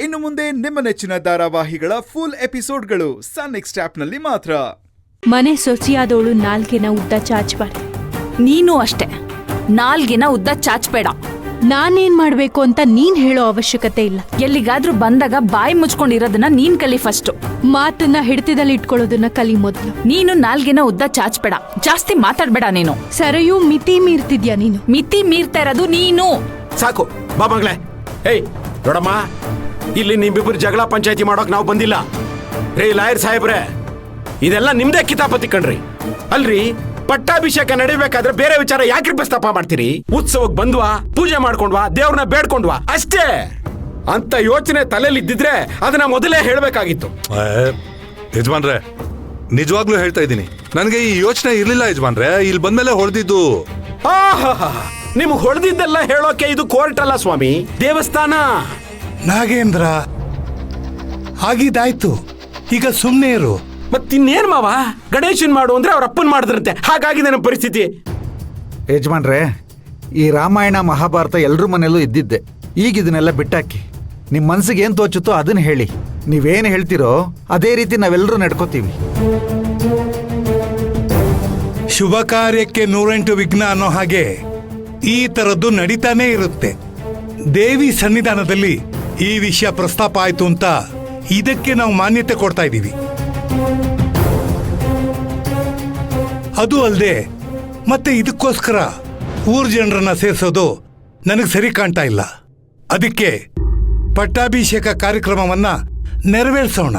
ಇನ್ನು ಮುಂದೆ ನಿಮ್ಮ ನೆಚ್ಚಿನ ಧಾರಾವಾಹಿಗಳ ಫುಲ್ ಎಪಿಸೋಡ್ಗಳು ಸನ್ ನೆಕ್ಸ್ಟ್ ಆಪ್ನಲ್ಲಿ ಮಾತ್ರ. ಮನೆ ಸೊಸೆಯಾದವಳು ನಾಲ್ಗೆನ ಉದ್ದ ಚಾಚಬಾರ್ದು. ನೀನು ಅಷ್ಟೇ, ನಾಲ್ಗೆನ ಉದ್ದ ಚಾಚಬೇಡ. ನಾನೇನ್ ಮಾಡ್ಬೇಕು ಅಂತ ನೀನ್ ಹೇಳೋ ಅವಶ್ಯಕತೆ ಇಲ್ಲ. ಎಲ್ಲಿಗಾದ್ರೂ ಬಂದಾಗ ಬಾಯಿ ಮುಚ್ಕೊಂಡಿರೋದನ್ನ ನೀನ್ ಕಲಿ ಫಸ್ಟ್. ಮಾತನ್ನ ಹಿಡಿತದಲ್ಲಿ ಇಟ್ಕೊಳ್ಳೋದನ್ನ ಕಲಿ ಮೊದ್ಲು. ನೀನು ನಾಲ್ಗೆನ ಉದ್ದ ಚಾಚಬೇಡ, ಜಾಸ್ತಿ ಮಾತಾಡ್ಬೇಡ. ನೀನು ಸರಿಯೂ ಮಿತಿ ಮೀರ್ತಿದ್ಯಾ. ನೀನು ಮಿತಿ ಮೀರ್ತಾ ಇರೋದು ನೀನು. ಸಾಕು ಬಾ ಮಗಳೇ. ಏಯ್ ನೋಡಮ್ಮ, ಇಲ್ಲಿ ನಿಮ್ಮಿಬ್ಬರು ಜಗಳ ಪಂಚಾಯತಿ ಮಾಡೋಕ್ ನಾವು ಬಂದಿಲ್ಲ ರೀ. ಲಾಯರ್ ಸಾಹೇಬ್ರೆ, ಇದೆಲ್ಲ ನಿಮ್ದೇ ಕಿತಾಪತಿ ಕಣ್ರಿ. ಅಲ್ರಿ, ಪಟ್ಟಾಭಿಷೇಕ ನಡಿಬೇಕಾದ್ರೆ ಬೇರೆ ವಿಚಾರ ಯಾಕೆ ಪ್ರಸ್ತಾಪ ಮಾಡ್ತೀರಿ? ಉತ್ಸವಕ್ಕೆ ಬಂದ್ವಾ, ಪೂಜೆ ಮಾಡ್ಕೊಂಡ್ವಾ, ದೇವ್ರನ್ನ ಬೇಡ್ಕೊಂಡ್ವಾ, ಅಷ್ಟೇ ಅಂತ ಯೋಚನೆ ತಲೆಯಲ್ಲಿ ಇದ್ದಿದ್ರೆ ಅದನ್ನ ಮೊದಲೇ ಹೇಳ್ಬೇಕಾಗಿತ್ತು. ಯಜಮಾನ್ರೆ, ನಿಜವಾಗ್ಲೂ ಹೇಳ್ತಾ ಇದ್ದೀನಿ, ನನಗೆ ಈ ಯೋಚನೆ ಇರ್ಲಿಲ್ಲ ಯಜಮಾನ್ರೆ. ಇಲ್ಲಿ ಬಂದ್ಮೇಲೆ ಹೊಡೆದಿದ್ದು. ನಿಮ್ಗೆ ಹೊಡೆದಿದ್ದೆಲ್ಲ ಹೇಳೋಕೆ ಇದು ಕೋರ್ಟ್ ಅಲ್ಲ ಸ್ವಾಮಿ, ದೇವಸ್ಥಾನ. ನಾಗೇಂದ್ರ, ಆಗಿದ್ದಾಯ್ತು, ಈಗ ಸುಮ್ಮನೆ ಇರು. ಮತ್ತಿನ್ನೇನ್ ಮಾವ, ಗಣೇಶನ್ ಮಾಡು ಅಂದ್ರೆ ಅವ್ರ ಅಪ್ಪನ್ ಮಾಡಿದ್ರಂತೆ. ಹಾಗಾಗಿದೆ ನಮ್ಮ ಪರಿಸ್ಥಿತಿ. ಯಜಮಾನ್ರೆ, ಈ ರಾಮಾಯಣ ಮಹಾಭಾರತ ಎಲ್ರ ಮನೆಯಲ್ಲೂ ಇದ್ದಿದ್ದೆ. ಈಗ ಇದನ್ನೆಲ್ಲ ಬಿಟ್ಟಾಕಿ ನಿಮ್ಮ ಮನ್ಸಿಗೆ ಏನ್ ತೋಚುತ್ತೋ ಅದನ್ನ ಹೇಳಿ. ನೀವೇನು ಹೇಳ್ತಿರೋ ಅದೇ ರೀತಿ ನಾವೆಲ್ಲರೂ ನಡ್ಕೋತೀವಿ. ಶುಭ ಕಾರ್ಯಕ್ಕೆ 108 ವಿಘ್ನ ಅನ್ನೋ ಹಾಗೆ ಈ ತರದ್ದು ನಡೀತಾನೆ ಇರುತ್ತೆ. ದೇವಿ ಸನ್ನಿಧಾನದಲ್ಲಿ ಈ ವಿಷಯ ಪ್ರಸ್ತಾಪ ಆಯ್ತು ಅಂತ ಇದಕ್ಕೆ ನಾವು ಮಾನ್ಯತೆ ಕೊಡ್ತಾ ಇದ್ದೀವಿ. ಅದು ಅಲ್ಲದೆ ಮತ್ತೆ ಇದಕ್ಕೋಸ್ಕರ ಊರ್ ಜನರನ್ನ ಸೇರಿಸೋದು ನನಗೆ ಸರಿ ಕಾಣ್ತಾ ಇಲ್ಲ. ಅದಕ್ಕೆ ಪಟ್ಟಾಭಿಷೇಕ ಕಾರ್ಯಕ್ರಮವನ್ನ ನೆರವೇರಿಸೋಣ.